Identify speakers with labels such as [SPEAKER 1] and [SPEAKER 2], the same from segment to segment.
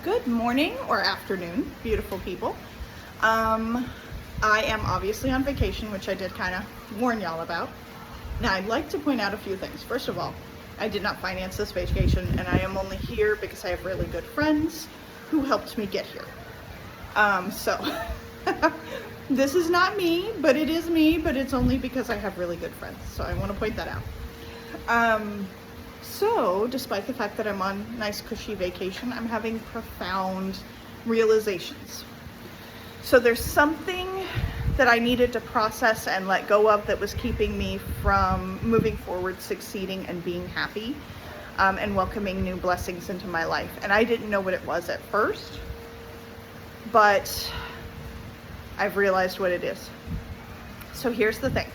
[SPEAKER 1] Good morning or afternoon, beautiful people. I am obviously on vacation, which I did kind of warn y'all about. Now, I'd like to point out a few things. First of all, I did not finance this vacation, and I am only here because I have really good friends who helped me get here. So this is not me, but it is me, but it's only because I have really good friends. So I want to point that out. So despite the fact that I'm on nice cushy vacation, I'm having profound realizations. So there's something that I needed to process and let go of that was keeping me from moving forward, succeeding, and being happy, and welcoming new blessings into my life. And I didn't know what it was at first, but I've realized what it is. So here's the thing.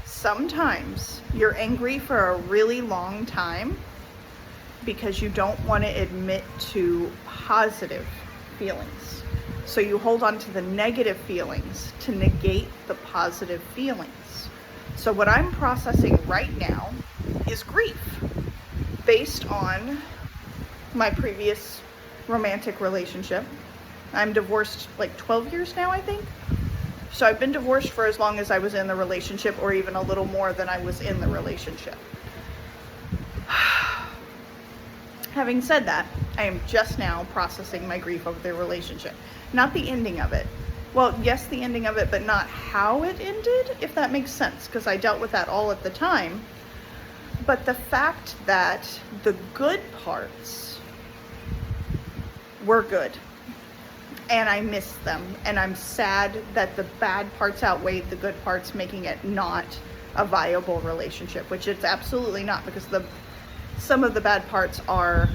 [SPEAKER 1] Sometimes you're angry for a really long time because you don't want to admit to positive feelings. So you hold on to the negative feelings to negate the positive feelings. So what I'm processing right now is grief based on my previous romantic relationship. I'm divorced like 12 years now, I think. So I've been divorced for as long as I was in the relationship, or even a little more than I was in the relationship. Having said that, I am just now processing my grief over the relationship. Not the ending of it. Well, yes, the ending of it, but not how it ended, if that makes sense, because I dealt with that all at the time. But the fact that the good parts were good, and I miss them, and I'm sad that the bad parts outweighed the good parts, making it not a viable relationship, which it's absolutely not, because some of the bad parts are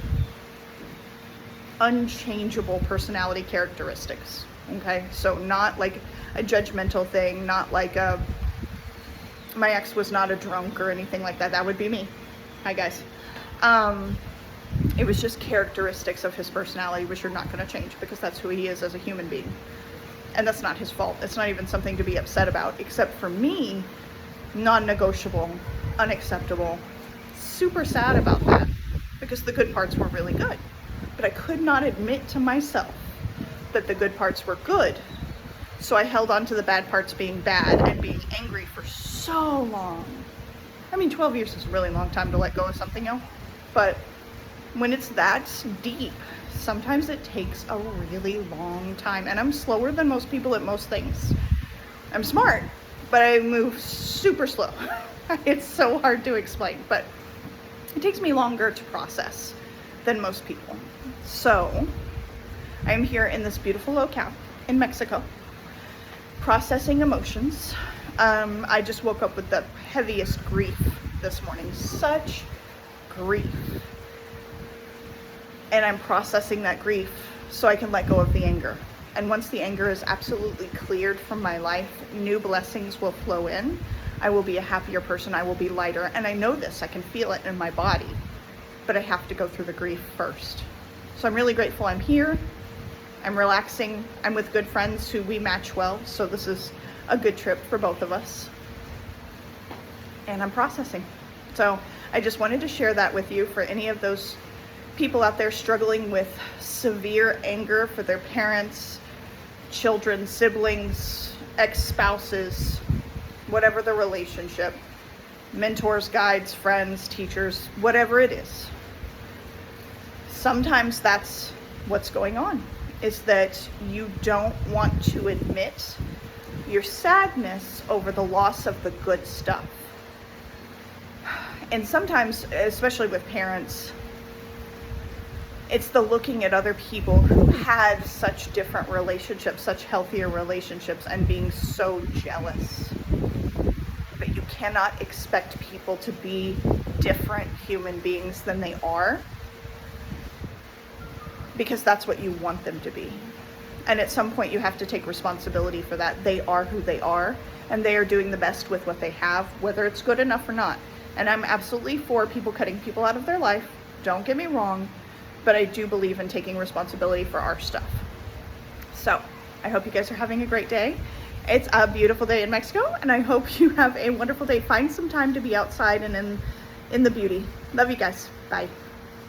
[SPEAKER 1] unchangeable personality characteristics. Okay, so not like a judgmental thing, not like my ex was not a drunk or anything like that. That would be me. Hi guys. It was just characteristics of his personality, which are not going to change because that's who he is as a human being. And that's not his fault. It's not even something to be upset about, except for me, non-negotiable, unacceptable, super sad about that because the good parts were really good. But I could not admit to myself that the good parts were good. So I held on to the bad parts being bad and being angry for so long. I mean, 12 years is a really long time to let go of something else, but when it's that deep, sometimes it takes a really long time. And I'm slower than most people at most things. I'm smart, but I move super slow. It's so hard to explain, but it takes me longer to process than most people. So I'm here in this beautiful locale in Mexico, processing emotions. I just woke up with the heaviest grief this morning, such grief. And I'm processing that grief so I can let go of the anger. And once the anger is absolutely cleared from my life, new blessings will flow in. I will be a happier person. I will be lighter. And I know this. I can feel it in my body. But I have to go through the grief first. So I'm really grateful I'm here. I'm relaxing. I'm with good friends who we match well. So this is a good trip for both of us. And I'm processing. So I just wanted to share that with you for any of those people out there struggling with severe anger for their parents, children, siblings, ex-spouses, whatever the relationship, mentors, guides, friends, teachers, whatever it is. Sometimes that's what's going on, is that you don't want to admit your sadness over the loss of the good stuff. And sometimes, especially with parents, it's the looking at other people who had such different relationships, such healthier relationships, and being so jealous. But you cannot expect people to be different human beings than they are, because that's what you want them to be. And at some point you have to take responsibility for that. They are who they are, and they are doing the best with what they have, whether it's good enough or not. And I'm absolutely for people cutting people out of their life. Don't get me wrong. But I do believe in taking responsibility for our stuff. So I hope you guys are having a great day. It's a beautiful day in Mexico, and I hope you have a wonderful day. Find some time to be outside and in the beauty. Love you guys. Bye.